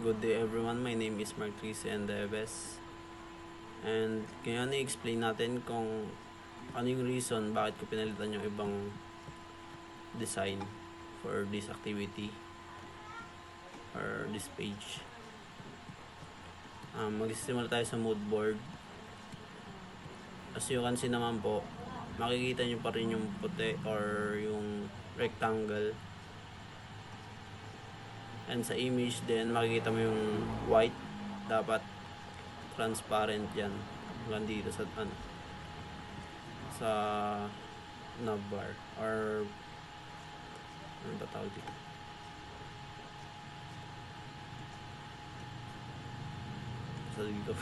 Good day everyone, my name is Mark Trice Endeves. And ngayon i-explain natin kung ano yung reason bakit ko pinalitan yung ibang design for this activity or this page. Mag-simula tayo sa mood board. As you can see naman po, makikita nyo pa rin yung puti or yung rectangle. And sa image din, makikita mo yung white. Dapat transparent yan. Hanggang dito sa sa navbar or ano ba tawag dito? Sa dito.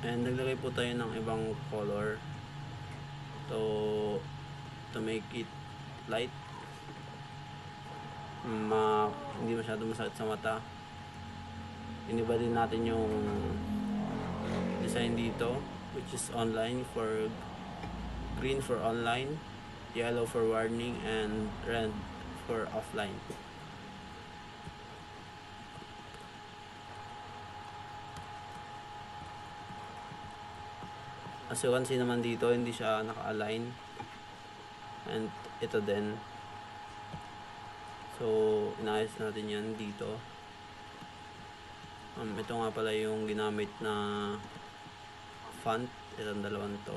And naglagay po tayo ng ibang color to make it light, hindi masyado masakit sa mata. Iniba din natin yung design dito, which is online, for green for online, yellow for warning, and red for offline. As you can see naman dito, hindi siya naka-align. And ito din. So, inayos natin yan dito. Ito nga pala yung ginamit na font. Itong dalawang to.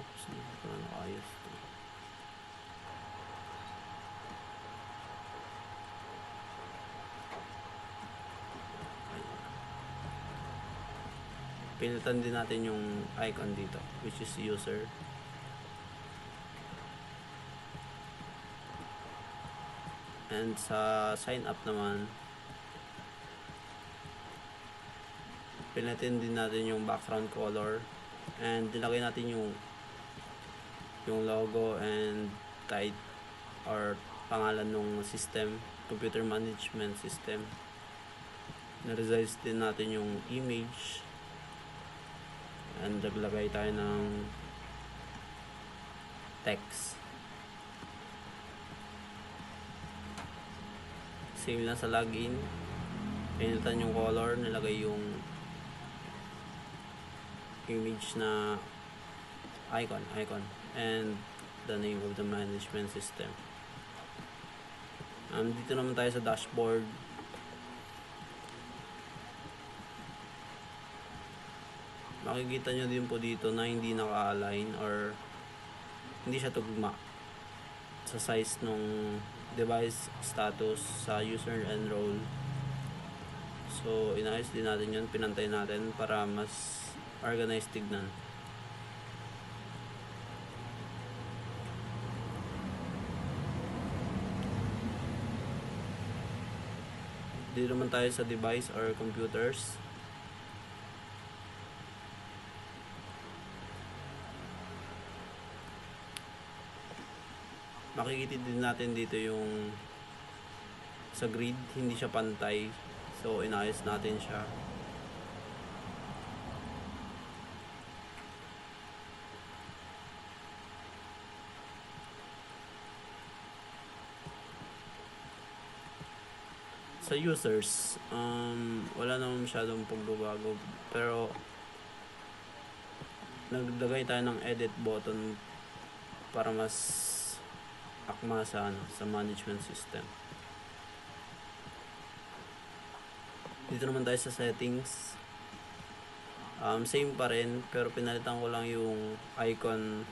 Oops, hindi ko na nakayos to. Pilitan din natin yung icon dito, which is user. And sa sign up naman, pilitin din natin yung background color and nilagay natin yung logo and type or pangalan ng system, computer management system. Na-resize din natin yung image and naglagay tayo ng text. Same lang sa login. Pinitan yung color, nilagay yung image na icon and the name of the management system. Dito naman tayo sa dashboard. Makikita nyo din po dito na hindi naka-align or hindi siya tugma sa size nung device status sa user and role. So inayos din natin yun, pinantay natin para mas organized tignan. Dito naman tayo sa device or computers. Makikita din natin dito yung sa grid, hindi siya pantay. So, inayos natin siya. Sa users, wala naman masyadong pagbabago. Pero, naglagay tayo ng edit button para mas akma sa management system. Dito naman tayo sa settings. Same pa rin, pero pinalitan ko lang yung icon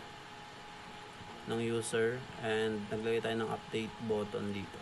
ng user and naglagay tayo ng update button dito.